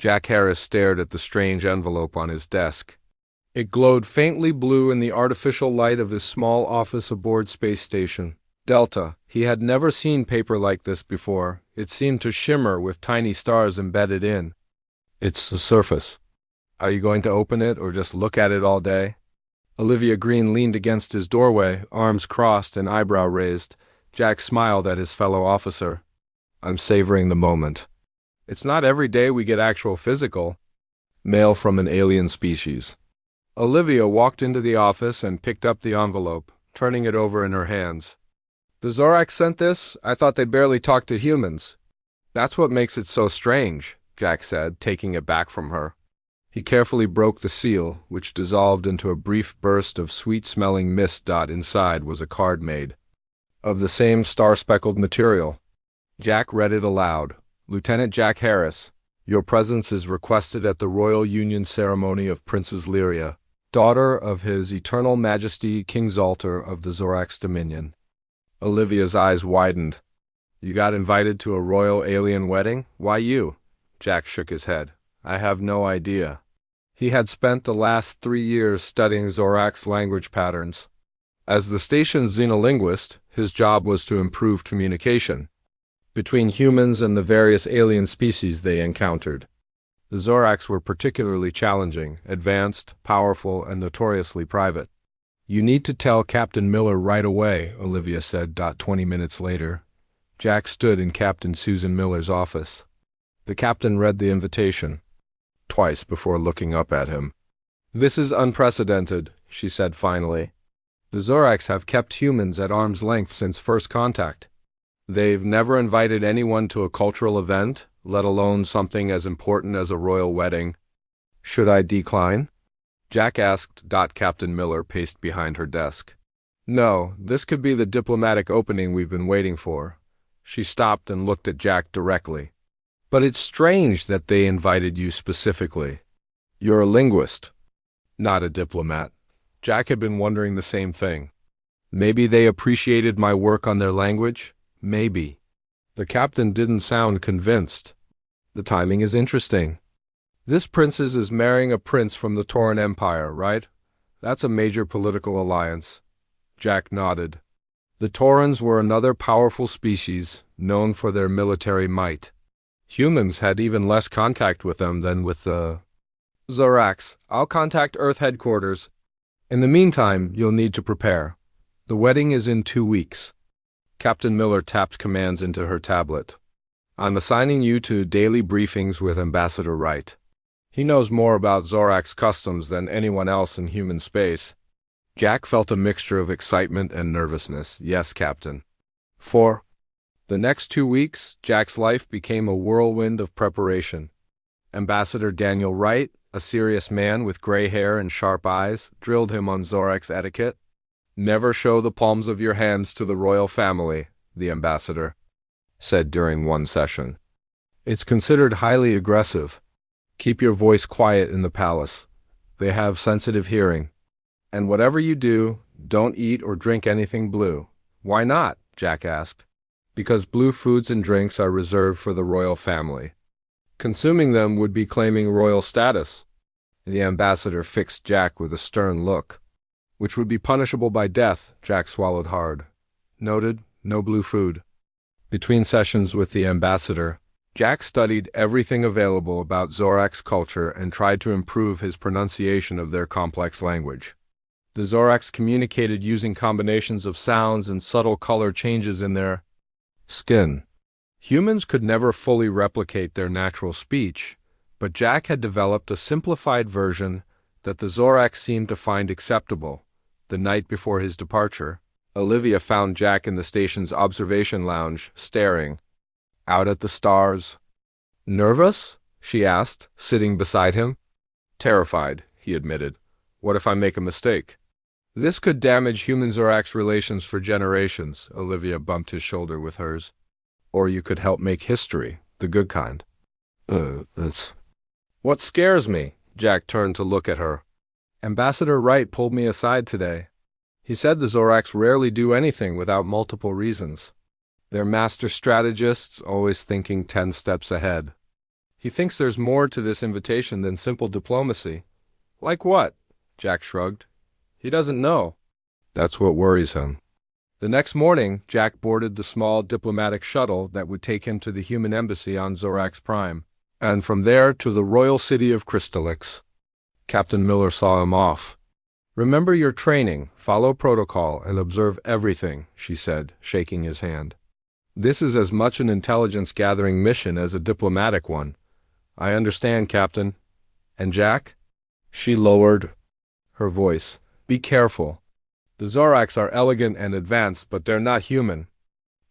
Jack Harris stared at the strange envelope on his desk. It glowed faintly blue in the artificial light of his small office aboard Space Station Delta. He had never seen paper like this before. It seemed to shimmer with tiny stars embedded in its surface. Are you going to open it or just look at it all day? Olivia Green leaned against his doorway, arms crossed and eyebrow raised. Jack smiled at his fellow officer. I'm savoring the moment. It's not every day we get actual physical mail from an alien species. Olivia walked into the office and picked up the envelope, turning it over in her hands. The Zorax sent this? I thought they barely talked to humans. That's what makes it so strange, Jack said, taking it back from her. He carefully broke the seal, which dissolved into a brief burst of sweet-smelling mist. Inside was a card made of the same star-speckled material. Jack read it aloud. Lieutenant Jack Harris, your presence is requested at the Royal Union Ceremony of Princess Lyria, daughter of His Eternal Majesty King Zaltar of the Zorax Dominion. Olivia's eyes widened. You got invited to a royal alien wedding? Why you? Jack shook his head. I have no idea. He had spent the last 3 years studying Zorax language patterns. As the station's xenolinguist, his job was to improve communication between humans and the various alien species they encountered. The Zorax were particularly challenging, advanced, powerful, and notoriously private. You need to tell Captain Miller right away, Olivia said. 20 minutes later, Jack stood in Captain Susan Miller's office. The captain read the invitation twice before looking up at him. This is unprecedented, she said finally. The Zorax have kept humans at arm's length since first contact. They've never invited anyone to a cultural event, let alone something as important as a royal wedding. Should I decline? Jack asked. Captain Miller paced behind her desk. No, this could be the diplomatic opening we've been waiting for. She stopped and looked at Jack directly. But it's strange that they invited you specifically. You're a linguist, not a diplomat. Jack had been wondering the same thing. Maybe they appreciated my work on their language? Maybe. The captain didn't sound convinced. The timing is interesting. This princess is marrying a prince from the Tauran Empire, right? That's a major political alliance. Jack nodded. The Taurans were another powerful species, known for their military might. Humans had even less contact with them than with the Zorax. I'll contact Earth headquarters. In the meantime, you'll need to prepare. The wedding is in 2 weeks. Captain Miller tapped commands into her tablet. I'm assigning you to daily briefings with Ambassador Wright. He knows more about Zorax customs than anyone else in human space. Jack felt a mixture of excitement and nervousness. Yes, Captain. For the next 2 weeks, Jack's life became a whirlwind of preparation. Ambassador Daniel Wright, a serious man with gray hair and sharp eyes, drilled him on Zorax etiquette. Never show the palms of your hands to the royal family, the ambassador said during one session. It's considered highly aggressive. Keep your voice quiet in the palace. They have sensitive hearing. And whatever you do, don't eat or drink anything blue. Why not? Jack asked. Because blue foods and drinks are reserved for the royal family. Consuming them would be claiming royal status. The ambassador fixed Jack with a stern look. Which would be punishable by death, Jack swallowed hard. Noted, no blue food. Between sessions with the ambassador, Jack studied everything available about Zorax culture and tried to improve his pronunciation of their complex language. The Zorax communicated using combinations of sounds and subtle color changes in their skin. Humans could never fully replicate their natural speech, but Jack had developed a simplified version that the Zorax seemed to find acceptable. The night before his departure, Olivia found Jack in the station's observation lounge, staring out at the stars. Nervous? She asked, sitting beside him. Terrified, he admitted. What if I make a mistake? This could damage human-Zorax relations for generations, Olivia bumped his shoulder with hers. Or you could help make history, the good kind. That's... What scares me? Jack turned to look at her. Ambassador Wright pulled me aside today. He said the Zorax rarely do anything without multiple reasons. They're master strategists, always thinking 10 steps ahead. He thinks there's more to this invitation than simple diplomacy. Like what? Jack shrugged. He doesn't know. That's what worries him. The next morning, Jack boarded the small diplomatic shuttle that would take him to the human embassy on Zorax Prime, and from there to the royal city of Crystallix. Captain Miller saw him off. Remember your training, follow protocol, and observe everything, she said, shaking his hand. This is as much an intelligence-gathering mission as a diplomatic one. I understand, Captain. And Jack? She lowered her voice. Be careful. The Zorax are elegant and advanced, but they're not human.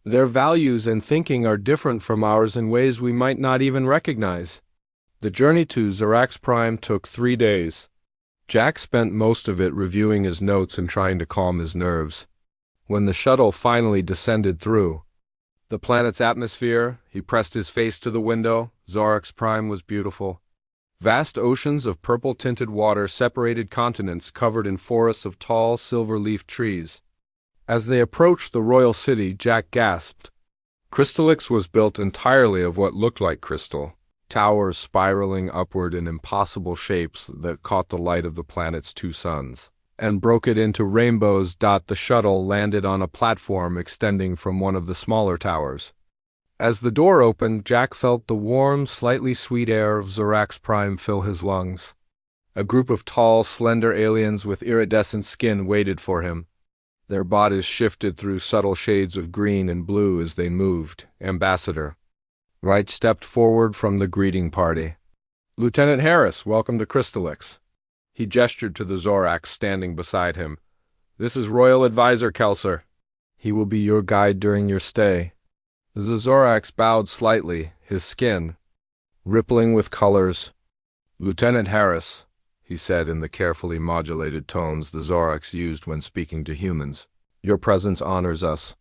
Their values and thinking are different from ours in ways we might not even recognize. The journey to Zorax Prime took 3 days. Jack spent most of it reviewing his notes and trying to calm his nerves. When the shuttle finally descended through the planet's atmosphere, he pressed his face to the window. Zorax Prime was beautiful. Vast oceans of purple-tinted water separated continents covered in forests of tall, silver-leaf trees. As they approached the royal city, Jack gasped. Crystallix was built entirely of what looked like crystal, towers spiraling upward in impossible shapes that caught the light of the planet's 2 suns and broke it into rainbows. The shuttle landed on a platform extending from one of the smaller towers. As the door opened, Jack felt the warm, slightly sweet air of Zorax Prime fill his lungs. A group of tall, slender aliens with iridescent skin waited for him. Their bodies shifted through subtle shades of green and blue as they moved. Ambassador Wright stepped forward from the greeting party. Lieutenant Harris, welcome to Crystallix. He gestured to the Zorax standing beside him. This is Royal Advisor Kelser. He will be your guide during your stay. The Zorax bowed slightly, his skin rippling with colors. Lieutenant Harris, he said in the carefully modulated tones the Zorax used when speaking to humans, your presence honors us.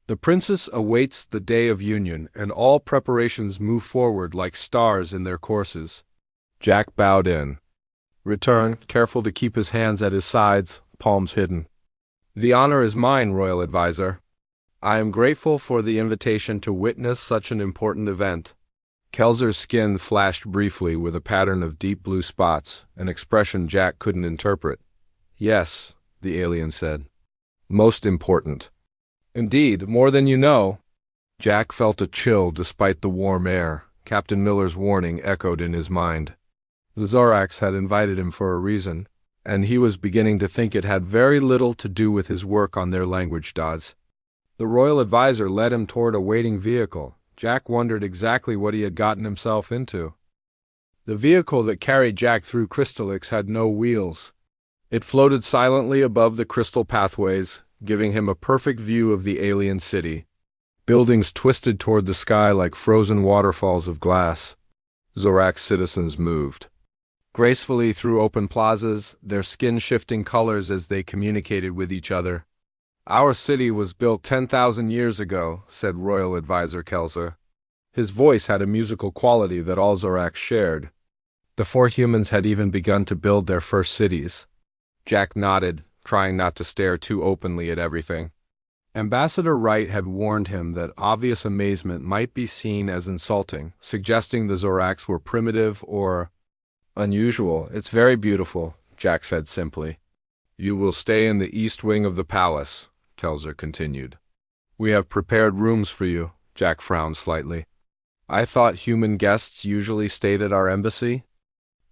The princess awaits the day of union, and all preparations move forward like stars in their courses. Jack bowed in return, careful to keep his hands at his sides, palms hidden. The honor is mine, Royal Advisor. I am grateful for the invitation to witness such an important event. Kelser's skin flashed briefly with a pattern of deep blue spots, an expression Jack couldn't interpret. Yes, the alien said. Most important. Indeed, more than you know. Jack felt a chill despite the warm air. Captain Miller's warning echoed in his mind. The Zorax had invited him for a reason, and he was beginning to think it had very little to do with his work on their language dots. The Royal Advisor led him toward a waiting vehicle. Jack wondered exactly what he had gotten himself into. The vehicle that carried Jack through Crystallix had no wheels. It floated silently above the crystal pathways, giving him a perfect view of the alien city. Buildings twisted toward the sky like frozen waterfalls of glass. Zorax citizens moved gracefully through open plazas, their skin shifting colors as they communicated with each other. Our city was built 10,000 years ago, said Royal Advisor Kelser. His voice had a musical quality that all Zorax shared. Before humans had even begun to build their first cities. Jack nodded, trying not to stare too openly at everything. Ambassador Wright had warned him that obvious amazement might be seen as insulting, suggesting the Zorax were primitive or unusual. It's very beautiful, Jack said simply. You will stay in the east wing of the palace, Kelser continued. We have prepared rooms for you, Jack frowned slightly. I thought human guests usually stayed at our embassy.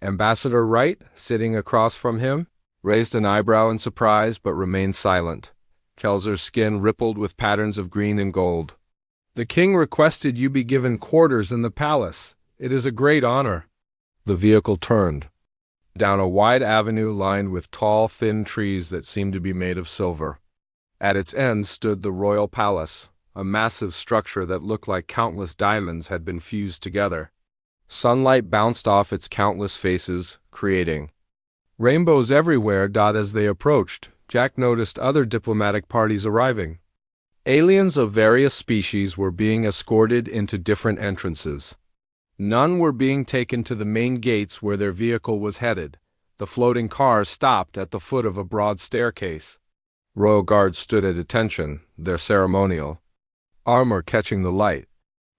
Ambassador Wright, sitting across from him, raised an eyebrow in surprise but remained silent. Kelser's skin rippled with patterns of green and gold. The king requested you be given quarters in the palace. It is a great honor. The vehicle turned down a wide avenue lined with tall, thin trees that seemed to be made of silver. At its end stood the royal palace, a massive structure that looked like countless diamonds had been fused together. Sunlight bounced off its countless faces, creating rainbows everywhere. As they approached, Jack noticed other diplomatic parties arriving. Aliens of various species were being escorted into different entrances. None were being taken to the main gates where their vehicle was headed. The floating car stopped at the foot of a broad staircase. Royal guards stood at attention, their ceremonial armor catching the light.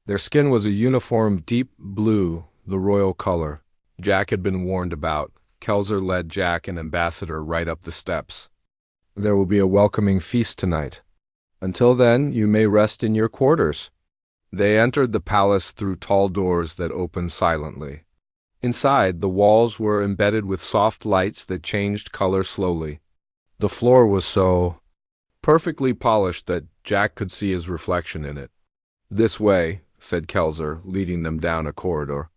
Their skin was a uniform deep blue, the royal color. Jack had been warned about. Kelzer led Jack and Ambassador right up the steps. There will be a welcoming feast tonight. Until then, you may rest in your quarters. They entered the palace through tall doors that opened silently. Inside, the walls were embedded with soft lights that changed color slowly. The floor was so perfectly polished that Jack could see his reflection in it. "This way," said Kelzer, leading them down a corridor.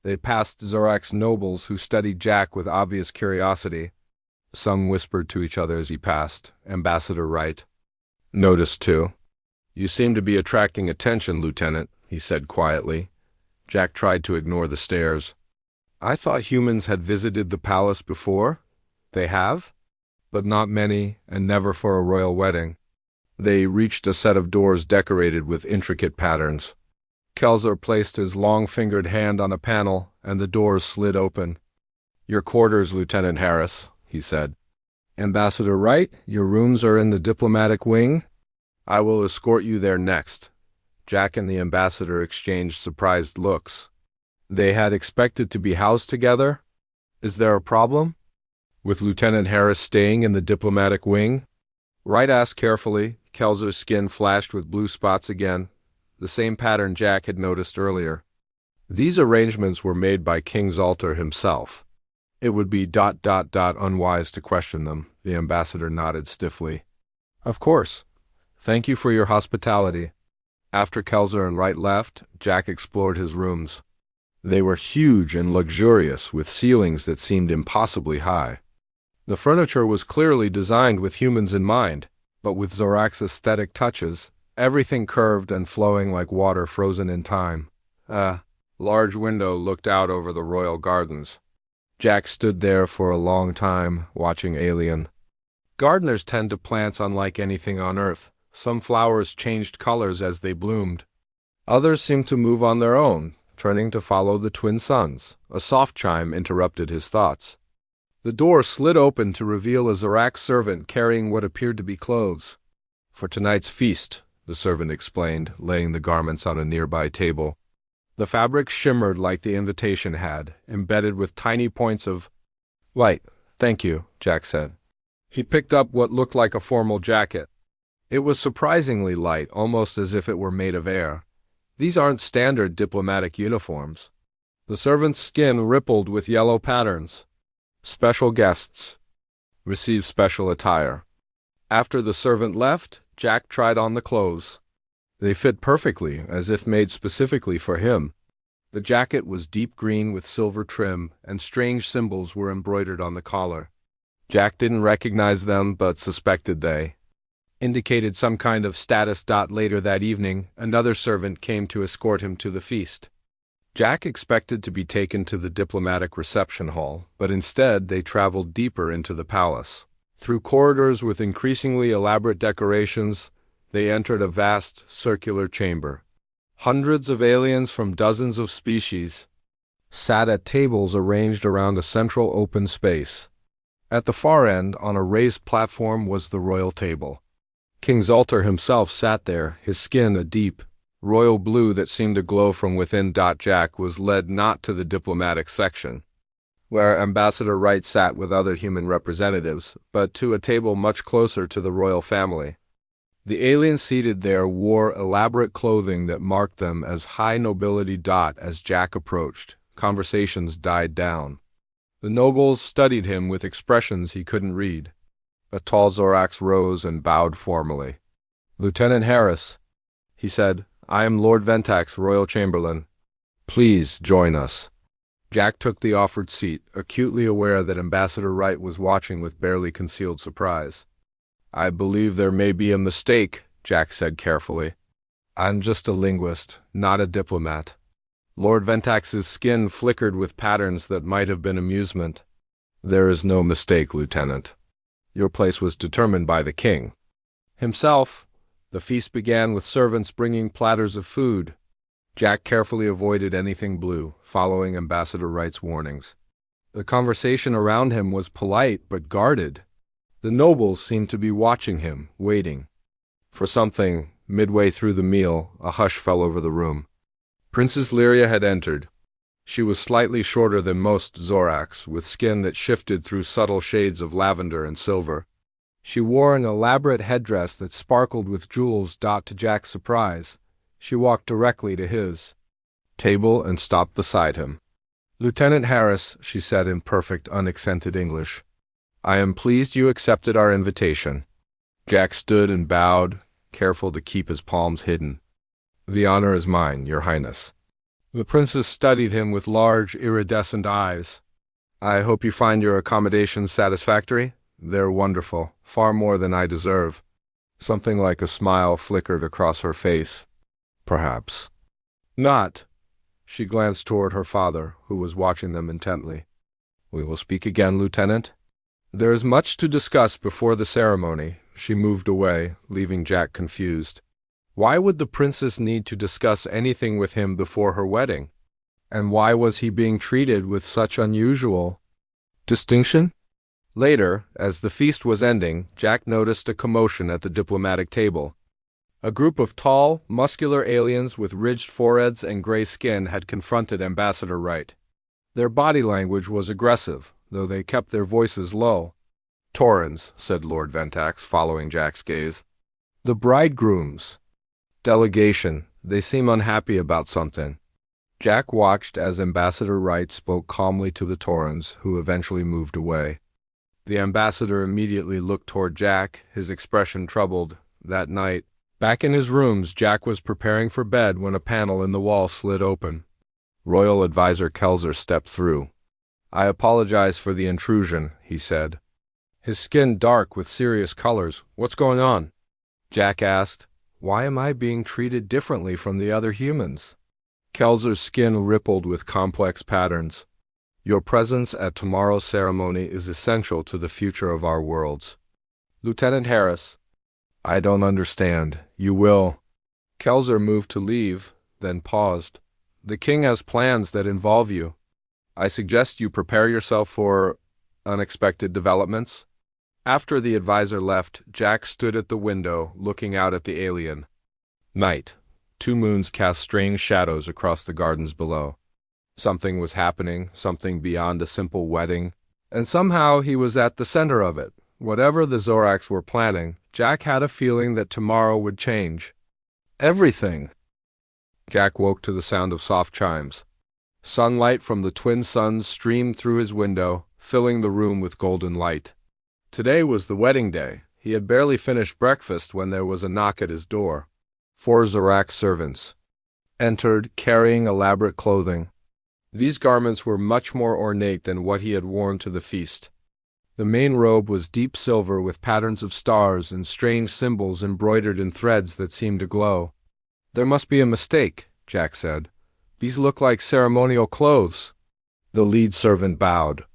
They passed Zorak's nobles, who studied Jack with obvious curiosity. Some whispered to each other as he passed. Ambassador Wright noticed too. "You seem to be attracting attention, Lieutenant," he said quietly. Jack tried to ignore the stares. "I thought humans had visited the palace before." "They have? But not many, and never for a royal wedding." They reached a set of doors decorated with intricate patterns. Kelzer placed his long-fingered hand on a panel, and the doors slid open. "Your quarters, Lieutenant Harris," he said. "Ambassador Wright, your rooms are in the diplomatic wing. I will escort you there next." Jack and the ambassador exchanged surprised looks. They had expected to be housed together. "Is there a problem with Lieutenant Harris staying in the diplomatic wing?" Wright asked carefully. Kelzer's skin flashed with blue spots again, the same pattern Jack had noticed earlier. "These arrangements were made by King Zaltar himself. It would be ... unwise to question them." The ambassador nodded stiffly. "Of course. Thank you for your hospitality." After Kelzer and Wright left, Jack explored his rooms. They were huge and luxurious, with ceilings that seemed impossibly high. The furniture was clearly designed with humans in mind, but with Zorak's aesthetic touches, everything curved and flowing like water frozen in time. A large window looked out over the royal gardens. Jack stood there for a long time, watching Alien. Gardeners tend to plants unlike anything on Earth. Some flowers changed colors as they bloomed. Others seemed to move on their own, turning to follow the twin suns. A soft chime interrupted his thoughts. The door slid open to reveal a Zorak servant carrying what appeared to be clothes. "For tonight's feast," the servant explained, laying the garments on a nearby table. The fabric shimmered like the invitation had, embedded with tiny points of light. "Thank you," Jack said. He picked up what looked like a formal jacket. It was surprisingly light, almost as if it were made of air. These aren't standard diplomatic uniforms. The servant's skin rippled with yellow patterns. "Special guests receive special attire." After the servant left, Jack tried on the clothes. They fit perfectly, as if made specifically for him. The jacket was deep green with silver trim, and strange symbols were embroidered on the collar. Jack didn't recognize them, but suspected they indicated some kind of status. Later that evening, another servant came to escort him to the feast. Jack expected to be taken to the diplomatic reception hall, but instead they traveled deeper into the palace. Through corridors with increasingly elaborate decorations, they entered a vast, circular chamber. Hundreds of aliens from dozens of species sat at tables arranged around a central open space. At the far end, on a raised platform, was the royal table. King Zaltar himself sat there, his skin a deep royal blue that seemed to glow from within. Jack was led not to the diplomatic section, where Ambassador Wright sat with other human representatives, but to a table much closer to the royal family. The aliens seated there wore elaborate clothing that marked them as high nobility. As Jack approached, conversations died down. The nobles studied him with expressions he couldn't read. A tall Zorax rose and bowed formally. "Lieutenant Harris," he said, "I am Lord Ventax, Royal Chamberlain. Please join us." Jack took the offered seat, acutely aware that Ambassador Wright was watching with barely concealed surprise. "I believe there may be a mistake," Jack said carefully. "I'm just a linguist, not a diplomat." Lord Ventax's skin flickered with patterns that might have been amusement. "There is no mistake, Lieutenant. Your place was determined by the king himself." The feast began with servants bringing platters of food. Jack carefully avoided anything blue, following Ambassador Wright's warnings. The conversation around him was polite but guarded. The nobles seemed to be watching him, waiting for something. Midway through the meal, a hush fell over the room. Princess Lyria had entered. She was slightly shorter than most Zoracs, with skin that shifted through subtle shades of lavender and silver. She wore an elaborate headdress that sparkled with jewels. To Jack's surprise, she walked directly to his table and stopped beside him. "Lieutenant Harris," she said in perfect, unaccented English, "I am pleased you accepted our invitation." Jack stood and bowed, careful to keep his palms hidden. "The honor is mine, Your Highness." The princess studied him with large, iridescent eyes. "I hope you find your accommodations satisfactory? They're wonderful, far more than I deserve." Something like a smile flickered across her face. "Perhaps not." She glanced toward her father, who was watching them intently. "We will speak again, Lieutenant. There is much to discuss before the ceremony." She moved away, leaving Jack confused. Why would the princess need to discuss anything with him before her wedding? And why was he being treated with such unusual distinction? Later, as the feast was ending, Jack noticed a commotion at the diplomatic table. A group of tall, muscular aliens with ridged foreheads and gray skin had confronted Ambassador Wright. Their body language was aggressive, though they kept their voices low. "Taurens," said Lord Ventax, following Jack's gaze. "The bridegrooms. Delegation. They seem unhappy about something." Jack watched as Ambassador Wright spoke calmly to the Taurens, who eventually moved away. The ambassador immediately looked toward Jack, his expression troubled. That night, back in his rooms, Jack was preparing for bed when a panel in the wall slid open. Royal Advisor Kelzer stepped through. "I apologize for the intrusion," he said. His skin dark with serious colors. "What's going on?" Jack asked. "Why am I being treated differently from the other humans?" Kelzer's skin rippled with complex patterns. "Your presence at tomorrow's ceremony is essential to the future of our worlds." "Lieutenant Harris." "I don't understand. You will—" Kelzer moved to leave, then paused. "The king has plans that involve you. I suggest you prepare yourself for unexpected developments." After the advisor left, Jack stood at the window, looking out at the alien. Night. 2 moons cast strange shadows across the gardens below. Something was happening, something beyond a simple wedding, and somehow he was at the center of it. Whatever the Zoracs were planning, Jack had a feeling that tomorrow would change everything. Jack woke to the sound of soft chimes. Sunlight from the twin suns streamed through his window, filling the room with golden light. Today was the wedding day. He had barely finished breakfast when there was a knock at his door. 4 Zorac servants entered, carrying elaborate clothing. These garments were much more ornate than what he had worn to the feast. The main robe was deep silver with patterns of stars and strange symbols embroidered in threads that seemed to glow. "There must be a mistake," Jack said. "These look like ceremonial clothes." The lead servant bowed.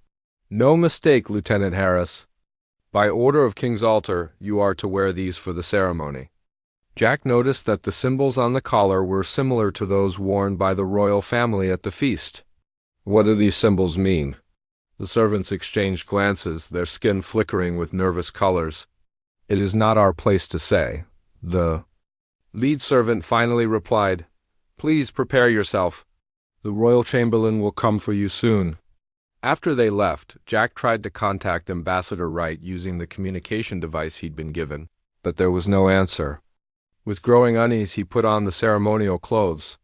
"No mistake, Lieutenant Harris. By order of King's Altar, you are to wear these for the ceremony." Jack noticed that the symbols on the collar were similar to those worn by the royal family at the feast. "What do these symbols mean?" The servants exchanged glances, their skin flickering with nervous colors. "It is not our place to say." The lead servant finally replied, "Please prepare yourself. The royal chamberlain will come for you soon." After they left, Jack tried to contact Ambassador Wright using the communication device he'd been given, but there was no answer. With growing unease, he put on the ceremonial clothes.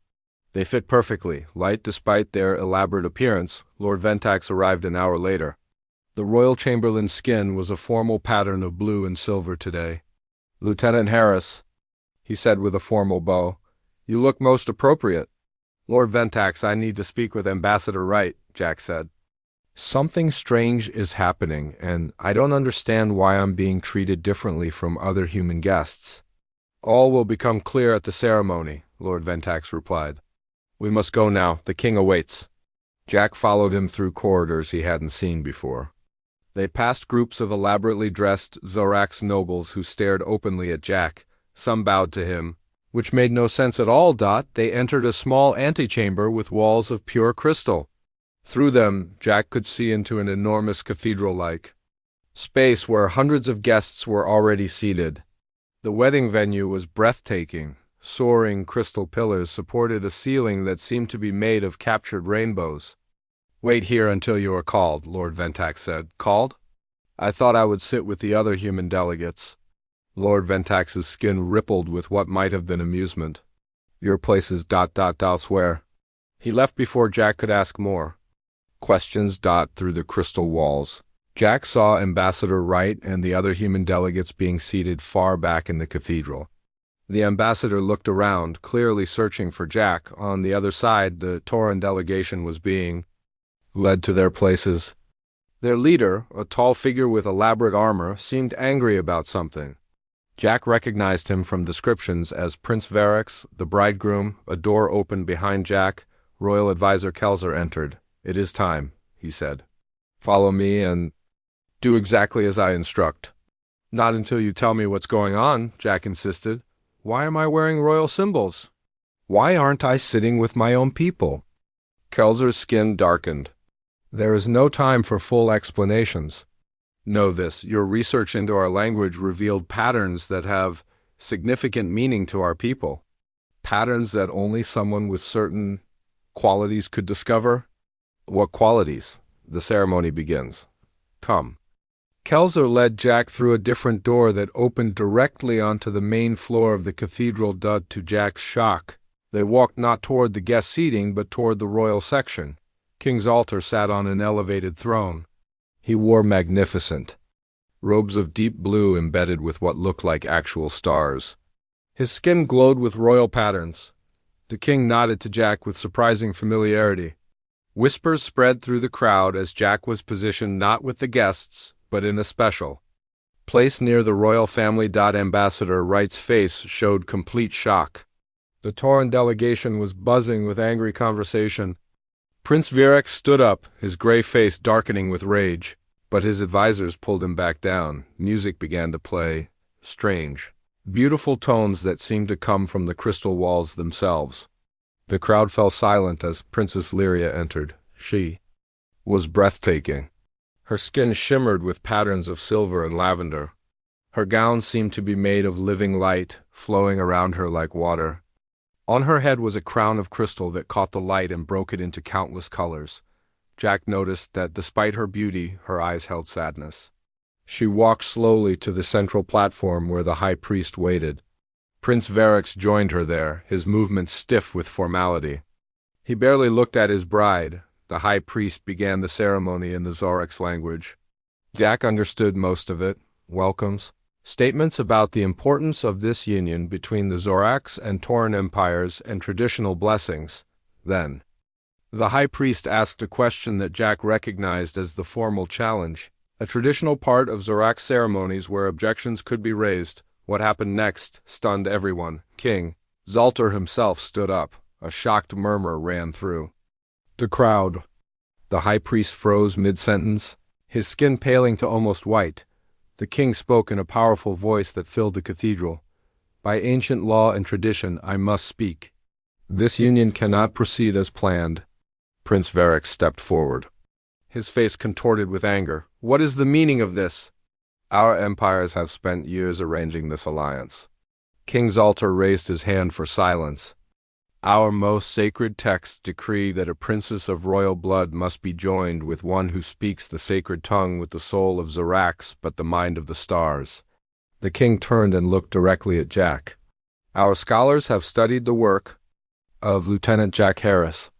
They fit perfectly, light despite their elaborate appearance. Lord Ventax arrived an hour later. The royal chamberlain's skin was a formal pattern of blue and silver today. "Lieutenant Harris," he said with a formal bow, "you look most appropriate." "Lord Ventax, I need to speak with Ambassador Wright," Jack said. "Something strange is happening, and I don't understand why I'm being treated differently from other human guests." "All will become clear at the ceremony," Lord Ventax replied. "We must go now. The king awaits." Jack followed him through corridors he hadn't seen before. They passed groups of elaborately dressed Zorax nobles who stared openly at Jack. Some bowed to him, which made no sense at all. They entered a small antechamber with walls of pure crystal. Through them, Jack could see into an enormous cathedral-like space where hundreds of guests were already seated. The wedding venue was breathtaking. Soaring crystal pillars supported a ceiling that seemed to be made of captured rainbows. "Wait here until you are called," Lord Ventax said. "Called? I thought I would sit with the other human delegates." Lord Ventax's skin rippled with what might have been amusement. "Your place is ... elsewhere." He left before Jack could ask more. Questions through the crystal walls. Jack saw Ambassador Wright and the other human delegates being seated far back in the cathedral. The ambassador looked around, clearly searching for Jack. On the other side, the Tauran delegation was being led to their places. Their leader, a tall figure with elaborate armor, seemed angry about something. Jack recognized him from descriptions as Prince Varix, the bridegroom. A door opened behind Jack. Royal Advisor Kelzer entered. "It is time," he said. "Follow me and do exactly as I instruct." "Not until you tell me what's going on," Jack insisted. "Why am I wearing royal symbols? Why aren't I sitting with my own people?" Kelzer's skin darkened. "There is no time for full explanations. Know this, your research into our language revealed patterns that have significant meaning to our people. Patterns that only someone with certain qualities could discover." "What qualities?" "The ceremony begins. Come." Kelzer led Jack through a different door that opened directly onto the main floor of the cathedral. To Jack's shock, they walked not toward the guest seating but toward the royal section. King Zaltar sat on an elevated throne. He wore magnificent robes of deep blue embedded with what looked like actual stars. His skin glowed with royal patterns. The king nodded to Jack with surprising familiarity. Whispers spread through the crowd as Jack was positioned not with the guests, but in a special place near the royal family. Ambassador Wright's face showed complete shock. The Tauran delegation was buzzing with angry conversation. Prince Varix stood up, his gray face darkening with rage, but his advisors pulled him back down. Music began to play, strange, beautiful tones that seemed to come from the crystal walls themselves. The crowd fell silent as Princess Lyria entered. She was breathtaking. Her skin shimmered with patterns of silver and lavender. Her gown seemed to be made of living light, flowing around her like water. On her head was a crown of crystal that caught the light and broke it into countless colors. Jack noticed that despite her beauty, her eyes held sadness. She walked slowly to the central platform where the high priest waited. Prince Varix joined her there, his movements stiff with formality. He barely looked at his bride. The high priest began the ceremony in the Zorax language. Jack understood most of it. Welcomes, statements about the importance of this union between the Zorax and Tauran empires, and traditional blessings. Then, the high priest asked a question that Jack recognized as the formal challenge, a traditional part of Zorax ceremonies where objections could be raised. What happened next stunned everyone. King Zaltar himself stood up. A shocked murmur ran through the crowd. The high priest froze mid-sentence, his skin paling to almost white. The king spoke in a powerful voice that filled the cathedral. "By ancient law and tradition, I must speak. This union cannot proceed as planned." Prince Varix stepped forward, his face contorted with anger. "What is the meaning of this?" "Our empires have spent years arranging this alliance." King Zaltar raised his hand for silence. "Our most sacred texts decree that a princess of royal blood must be joined with one who speaks the sacred tongue with the soul of Zorax but the mind of the stars." The king turned and looked directly at Jack. "Our scholars have studied the work of Lieutenant Jack Harris.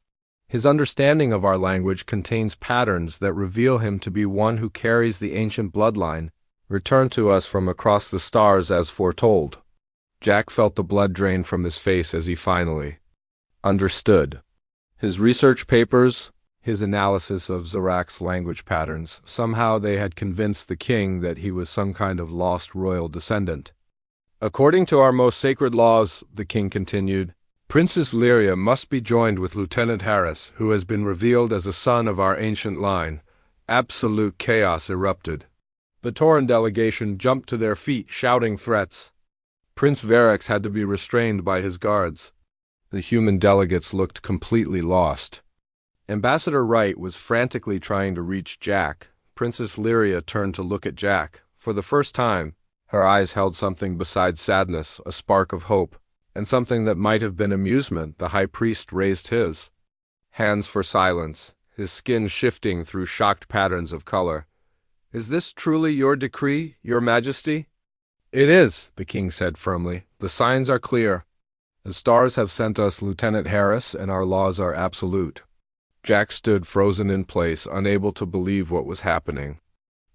His understanding of our language contains patterns that reveal him to be one who carries the ancient bloodline, returned to us from across the stars as foretold." Jack felt the blood drain from his face as he finally understood. His research papers, his analysis of Zorax language patterns, somehow they had convinced the king that he was some kind of lost royal descendant. "According to our most sacred laws," the king continued, "Princess Lyria must be joined with Lieutenant Harris, who has been revealed as a son of our ancient line." Absolute chaos erupted. The Tauran delegation jumped to their feet, shouting threats. Prince Varix had to be restrained by his guards. The human delegates looked completely lost. Ambassador Wright was frantically trying to reach Jack. Princess Lyria turned to look at Jack. For the first time, her eyes held something besides sadness, a spark of hope. and something that might have been amusement, the high priest raised his hands for silence, his skin shifting through shocked patterns of color. "Is this truly your decree, your majesty?" "It is," the king said firmly. "The signs are clear. The stars have sent us Lieutenant Harris, and our laws are absolute." Jack stood frozen in place, unable to believe what was happening.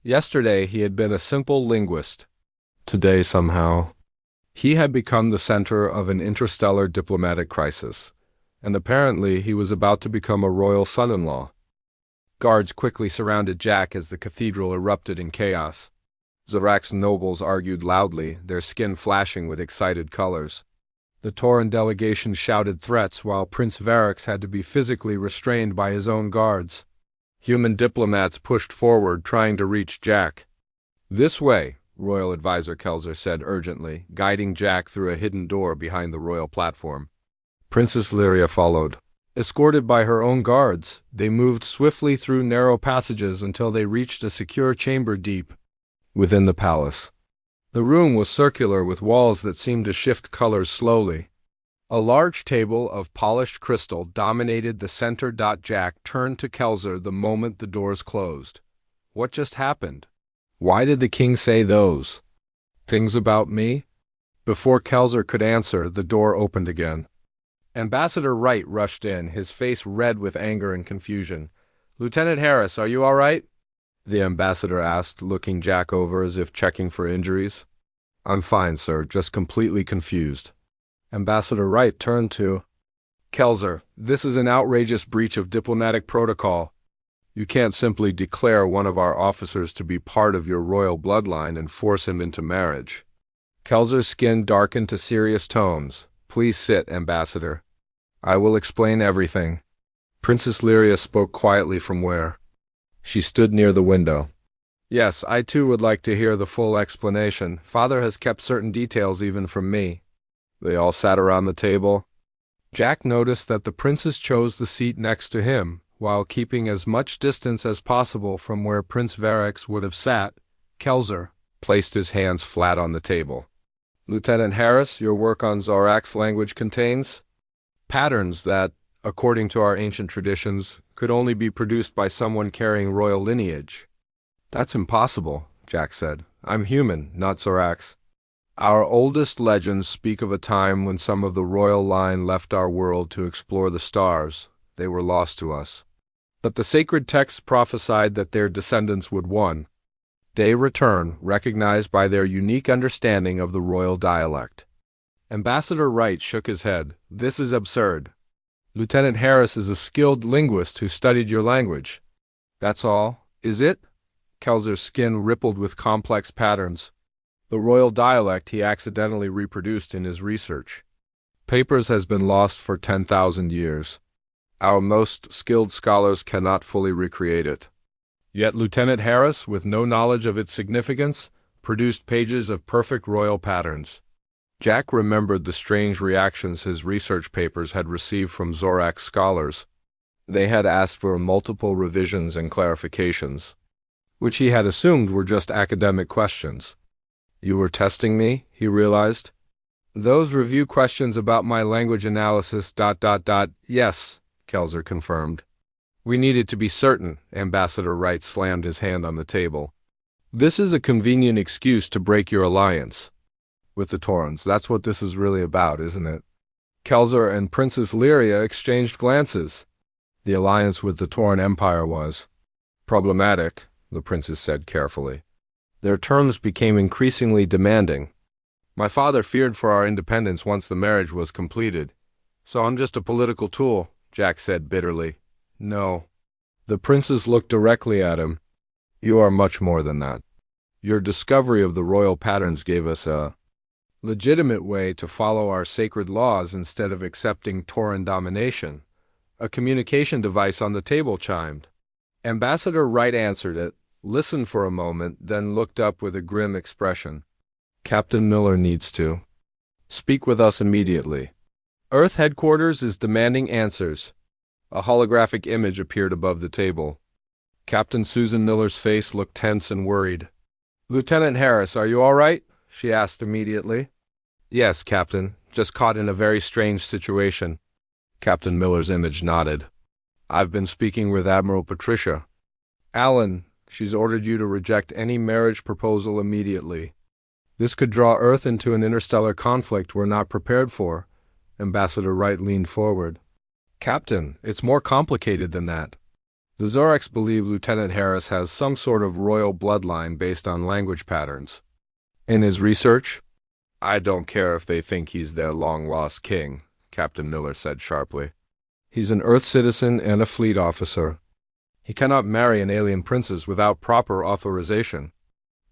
Yesterday he had been a simple linguist. Today, somehow, he had become the center of an interstellar diplomatic crisis, and apparently he was about to become a royal son-in-law. Guards quickly surrounded Jack as the cathedral erupted in chaos. Zorak's nobles argued loudly, their skin flashing with excited colors. The Tauran delegation shouted threats while Prince Varix had to be physically restrained by his own guards. Human diplomats pushed forward, trying to reach Jack. "This way," Royal Advisor Kelzer said urgently, guiding Jack through a hidden door behind the royal platform. Princess Lyria followed. Escorted by her own guards, they moved swiftly through narrow passages until they reached a secure chamber deep within the palace. The room was circular with walls that seemed to shift colors slowly. A large table of polished crystal dominated the center. Jack turned to Kelzer the moment the doors closed. What just happened? Why did the king say those things about me? Before Kelzer could answer, the door opened again. Ambassador Wright rushed in, his face red with anger and confusion. "Lieutenant Harris, are you all right?" the ambassador asked, looking Jack over as if checking for injuries. "I'm fine, sir, just completely confused." Ambassador Wright turned to Kelzer. "This is an outrageous breach of diplomatic protocol. You can't simply declare one of our officers to be part of your royal bloodline and force him into marriage." Kelzer's skin darkened to serious tones. "Please sit, Ambassador. I will explain everything." Princess Lyria spoke quietly from where she stood near the window. "Yes, I too would like to hear the full explanation. Father has kept certain details even from me." They all sat around the table. Jack noticed that the princess chose the seat next to him, while keeping as much distance as possible from where Prince Varix would have sat. Kelzer placed his hands flat on the table. "Lieutenant Harris, your work on Zorak's language contains patterns that, according to our ancient traditions, could only be produced by someone carrying royal lineage." "That's impossible," Jack said. "I'm human, not Zorak's. Our oldest legends speak of a time when some of the royal line left our world to explore the stars. They were lost to us. But the sacred texts prophesied that their descendants would one day return, recognized by their unique understanding of the royal dialect." Ambassador Wright shook his head. "This is absurd. Lieutenant Harris is a skilled linguist who studied your language." "That's all, is it?" Kelzer's skin rippled with complex patterns. "The royal dialect he accidentally reproduced in his research. Papers has been lost for 10,000 years. Our most skilled scholars cannot fully recreate it. Yet Lieutenant Harris, with no knowledge of its significance, produced pages of perfect royal patterns." Jack remembered the strange reactions his research papers had received from Zorak's scholars. They had asked for multiple revisions and clarifications, which he had assumed were just academic questions. "You were testing me," he realized. "Those review questions about my language analysis. Yes, Kelzer confirmed. "We needed to be certain." Ambassador Wright slammed his hand on the table. "This is a convenient excuse to break your alliance with the Taurans. That's what this is really about, isn't it?" Kelzer and Princess Lyria exchanged glances. The alliance with the Tauran Empire was problematic, the princess said carefully. Their terms became increasingly demanding. "My father feared for our independence once the marriage was completed. So I'm just a political tool," Jack said bitterly. "No." The princess looked directly at him. "You are much more than that. Your discovery of the royal patterns gave us a legitimate way to follow our sacred laws instead of accepting Tauran domination." A communication device on the table chimed. Ambassador Wright answered it, listened for a moment, then looked up with a grim expression. "Captain Miller needs to speak with us immediately. Earth headquarters is demanding answers." A holographic image appeared above the table. Captain Susan Miller's face looked tense and worried. "Lieutenant Harris, are you all right?" she asked immediately. "Yes, Captain," Just caught in a very strange situation. Captain Miller's image nodded. I've been speaking with Admiral Patricia. Alan, she's ordered you to reject any marriage proposal immediately. This could draw Earth into an interstellar conflict we're not prepared for. Ambassador Wright leaned forward. Captain, it's more complicated than that. The Zoraks believe Lieutenant Harris has some sort of royal bloodline based on language patterns. In his research? I don't care if they think he's their long-lost king, Captain Miller said sharply. He's an Earth citizen and a fleet officer. He cannot marry an alien princess without proper authorization.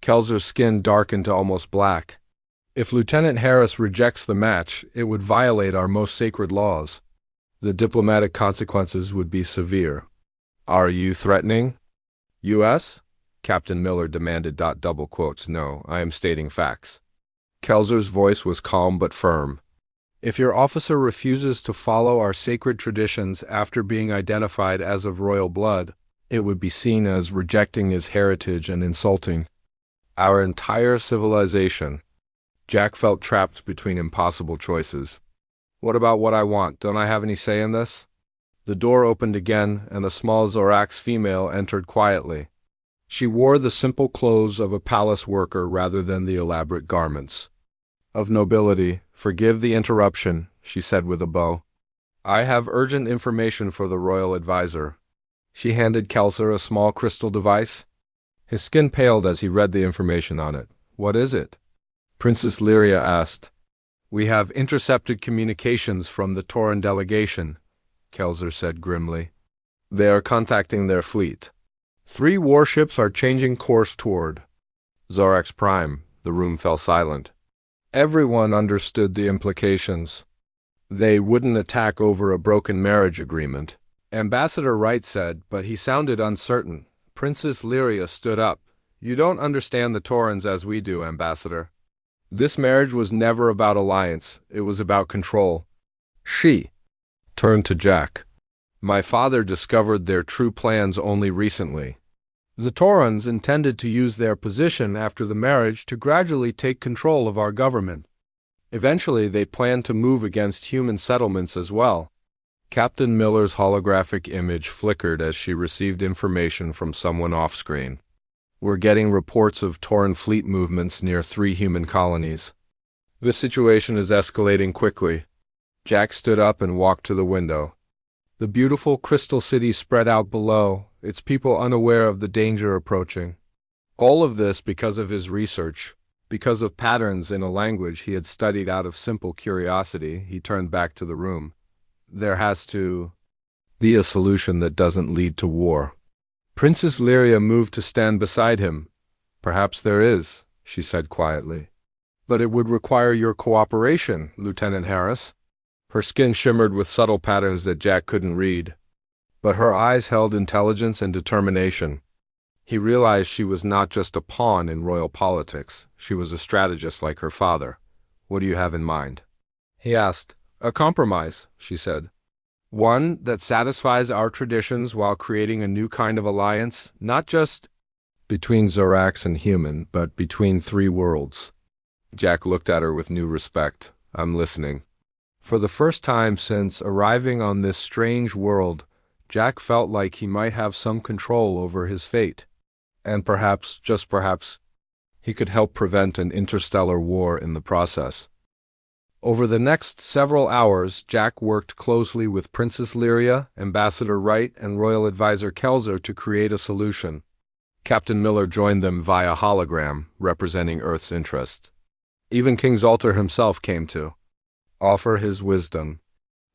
Kelzer's skin darkened to almost black. If Lieutenant Harris rejects the match, it would violate our most sacred laws. The diplomatic consequences would be severe. Are you threatening? U.S.? Captain Miller demanded. Double quotes. No, I am stating facts. Kelzer's voice was calm but firm. If your officer refuses to follow our sacred traditions after being identified as of royal blood, it would be seen as rejecting his heritage and insulting our entire civilization. Jack felt trapped between impossible choices. What about what I want? Don't I have any say in this? The door opened again, and a small Zorax female entered quietly. She wore the simple clothes of a palace worker rather than the elaborate garments of nobility. Forgive the interruption, she said with a bow. I have urgent information for the royal advisor. She handed Kelzer a small crystal device. His skin paled as he read the information on it. What is it? Princess Lyria asked. We have intercepted communications from the Tauran delegation, Kelzer said grimly. They are contacting their fleet. 3 warships are changing course toward Zorax Prime. The room fell silent. Everyone understood the implications. They wouldn't attack over a broken marriage agreement. Ambassador Wright said, but he sounded uncertain. Princess Lyria stood up. You don't understand the Taurans as we do, Ambassador. This marriage was never about alliance. It was about control. She turned to Jack. My father discovered their true plans only recently. The Taurans intended to use their position after the marriage to gradually take control of our government. Eventually, they planned to move against human settlements as well. Captain Miller's holographic image flickered as she received information from someone off-screen. We're getting reports of Tauran fleet movements near 3 human colonies. This situation is escalating quickly. Jack stood up and walked to the window. The beautiful crystal city spread out below, its people unaware of the danger approaching. All of this because of his research, because of patterns in a language he had studied out of simple curiosity. He turned back to the room. There has to be a solution that doesn't lead to war. Princess Lyria moved to stand beside him. Perhaps there is, she said quietly. But it would require your cooperation, Lieutenant Harris. Her skin shimmered with subtle patterns that Jack couldn't read. But her eyes held intelligence and determination. He realized she was not just a pawn in royal politics. She was a strategist like her father. What do you have in mind? He asked. A compromise, she said. One that satisfies our traditions while creating a new kind of alliance, not just between Zorax and human, but between 3 worlds. Jack looked at her with new respect. I'm listening. For the first time since arriving on this strange world, Jack felt like he might have some control over his fate. And perhaps, just perhaps, he could help prevent an interstellar war in the process. Over the next several hours, Jack worked closely with Princess Lyria, Ambassador Wright, and Royal Advisor Kelzer to create a solution. Captain Miller joined them via hologram, representing Earth's interests. Even King Zalter himself came to offer his wisdom.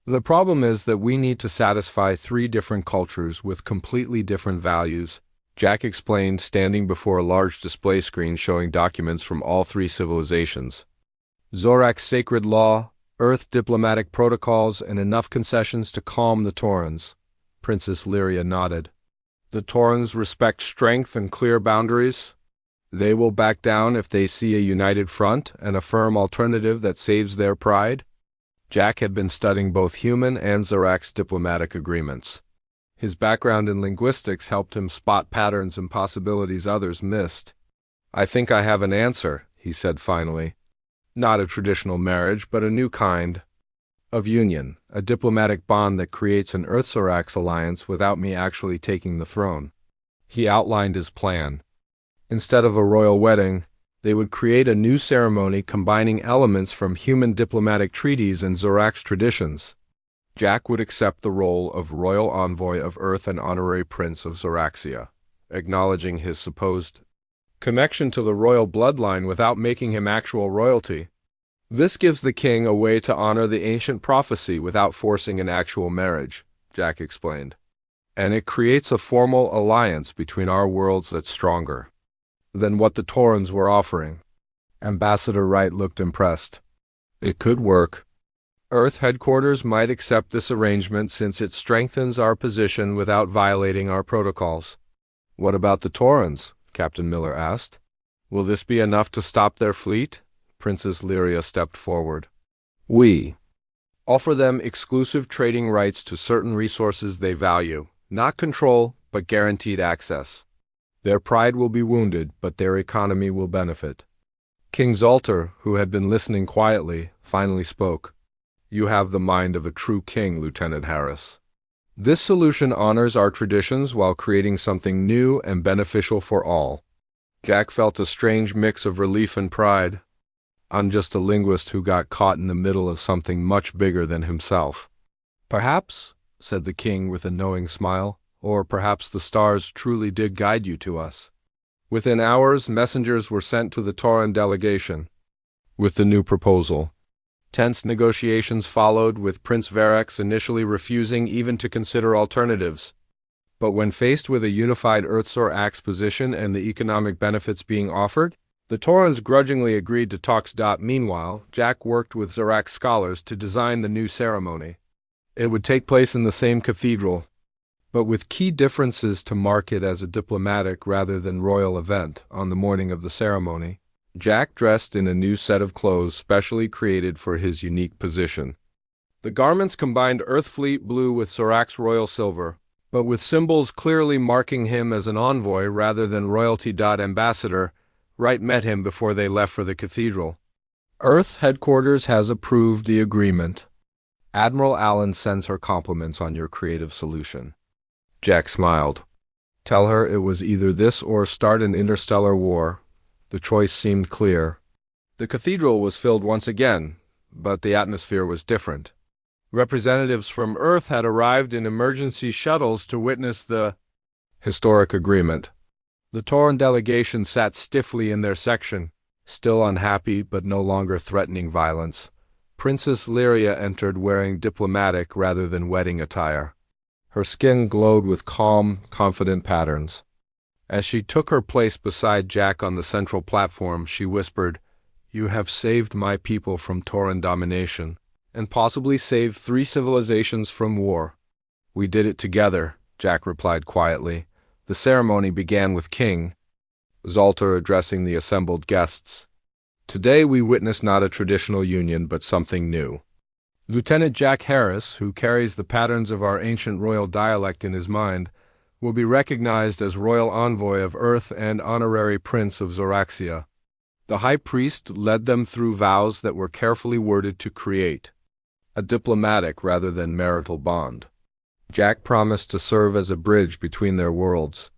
The problem is that we need to satisfy 3 different cultures with completely different values, Jack explained, standing before a large display screen showing documents from all 3 civilizations. Zorax sacred law, Earth diplomatic protocols, and enough concessions to calm the Taurans. Princess Lyria nodded. The Taurans respect strength and clear boundaries. They will back down if they see a united front and a firm alternative that saves their pride. Jack had been studying both human and Zorax diplomatic agreements. His background in linguistics helped him spot patterns and possibilities others missed. I think I have an answer, he said finally. Not a traditional marriage, but a new kind of union, a diplomatic bond that creates an Earth-Zorax alliance without me actually taking the throne. He outlined his plan. Instead of a royal wedding, they would create a new ceremony combining elements from human diplomatic treaties and Zorax traditions. Jack would accept the role of royal envoy of Earth and honorary prince of Zoraxia, acknowledging his supposed connection to the royal bloodline without making him actual royalty. This gives the king a way to honor the ancient prophecy without forcing an actual marriage, Jack explained. And it creates a formal alliance between our worlds that's stronger than what the Taurans were offering. Ambassador Wright looked impressed. It could work. Earth headquarters might accept this arrangement since it strengthens our position without violating our protocols. What about the Taurans? Captain Miller asked. Will this be enough to stop their fleet? Princess Lyria stepped forward. We offer them exclusive trading rights to certain resources they value, not control, but guaranteed access. Their pride will be wounded, but their economy will benefit. King Zalter, who had been listening quietly, finally spoke. You have the mind of a true king, Lieutenant Harris. This solution honors our traditions while creating something new and beneficial for all. Jack felt a strange mix of relief and pride. I'm just a linguist who got caught in the middle of something much bigger than himself. Perhaps, said the king with a knowing smile, or perhaps the stars truly did guide you to us. Within hours, messengers were sent to the Tauran delegation with the new proposal. Tense negotiations followed, with Prince Verax initially refusing even to consider alternatives. But when faced with a unified Earth-Zorax position and the economic benefits being offered, the Taurans grudgingly agreed to talks. Meanwhile, Jack worked with Zorax scholars to design the new ceremony. It would take place in the same cathedral, but with key differences to mark it as a diplomatic rather than royal event. On the morning of the ceremony, Jack dressed in a new set of clothes specially created for his unique position. The garments combined Earthfleet blue with Zorax royal silver, but with symbols clearly marking him as an envoy rather than royalty. Ambassador Wright met him before they left for the cathedral. Earth headquarters has approved the agreement. Admiral Allen sends her compliments on your creative solution. Jack smiled. Tell her it was either this or start an interstellar war. The choice seemed clear. The cathedral was filled once again, but the atmosphere was different. Representatives from Earth had arrived in emergency shuttles to witness the historic agreement. The Tauran delegation sat stiffly in their section, still unhappy but no longer threatening violence. Princess Lyria entered wearing diplomatic rather than wedding attire. Her skin glowed with calm, confident patterns. As she took her place beside Jack on the central platform, she whispered, You have saved my people from Tauran domination, and possibly saved 3 civilizations from war. We did it together, Jack replied quietly. The ceremony began with King Zalter addressing the assembled guests. Today we witness not a traditional union, but something new. Lieutenant Jack Harris, who carries the patterns of our ancient royal dialect in his mind, will be recognized as royal envoy of Earth and honorary prince of Zoraxia. The high priest led them through vows that were carefully worded to create a diplomatic rather than marital bond. Jack promised to serve as a bridge between their worlds.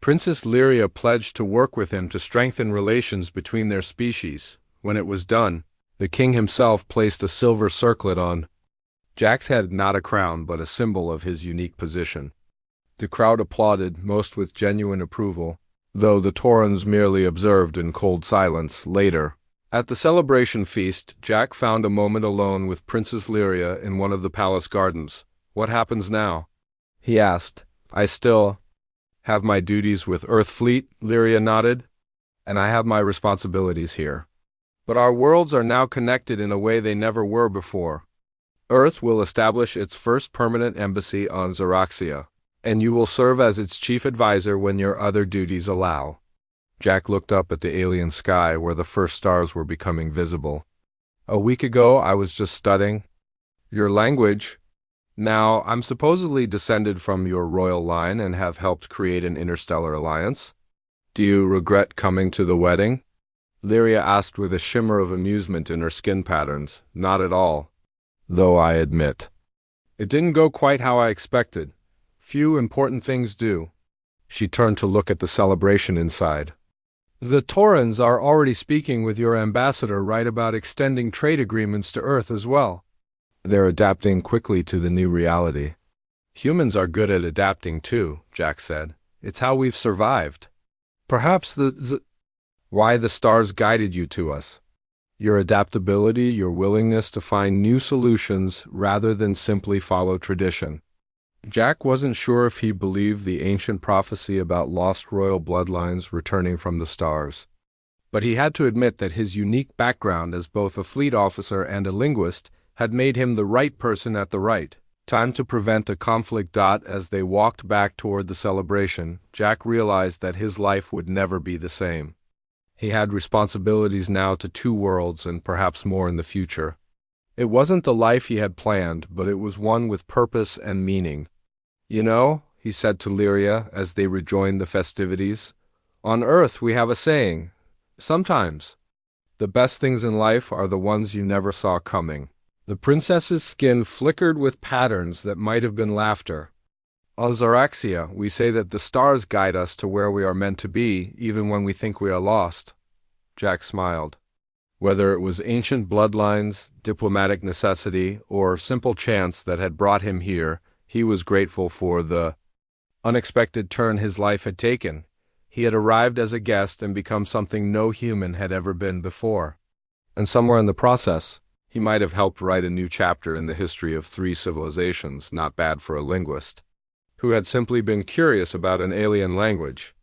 Princess Lyria pledged to work with him to strengthen relations between their species. When it was done, the king himself placed a silver circlet on Jack's head, not a crown, but a symbol of his unique position. The crowd applauded, most with genuine approval, though the Taurans merely observed in cold silence. Later, at the celebration feast, Jack found a moment alone with Princess Lyria in one of the palace gardens. What happens now? He asked. I still have my duties with Earthfleet, Lyria nodded, and I have my responsibilities here. But our worlds are now connected in a way they never were before. Earth will establish its first permanent embassy on Zoraxia, and you will serve as its chief advisor when your other duties allow. Jack looked up at the alien sky where the first stars were becoming visible. A week ago I was just studying your language. Now, I'm supposedly descended from your royal line and have helped create an interstellar alliance. Do you regret coming to the wedding? Lyria asked with a shimmer of amusement in her skin patterns. Not at all. Though I admit. It didn't go quite how I expected. Few important things do. She turned to look at the celebration inside. The Taurans are already speaking with your ambassador right about extending trade agreements to Earth as well. They're adapting quickly to the new reality. Humans are good at adapting too, Jack said. It's how we've survived. Perhaps why the stars guided you to us. Your adaptability, your willingness to find new solutions rather than simply follow tradition. Jack wasn't sure if he believed the ancient prophecy about lost royal bloodlines returning from the stars. But he had to admit that his unique background as both a fleet officer and a linguist had made him the right person at the right time to prevent a conflict. As they walked back toward the celebration, Jack realized that his life would never be the same. He had responsibilities now to 2 worlds and perhaps more in the future. It wasn't the life he had planned, but it was one with purpose and meaning. You know, he said to Lyria as they rejoined the festivities, on Earth we have a saying, sometimes, the best things in life are the ones you never saw coming. The princess's skin flickered with patterns that might have been laughter. On Zaraxia, we say that the stars guide us to where we are meant to be, even when we think we are lost. Jack smiled. Whether it was ancient bloodlines, diplomatic necessity, or simple chance that had brought him here, he was grateful for the unexpected turn his life had taken. He had arrived as a guest and become something no human had ever been before. And somewhere in the process, he might have helped write a new chapter in the history of 3 civilizations, not bad for a linguist, who had simply been curious about an alien language.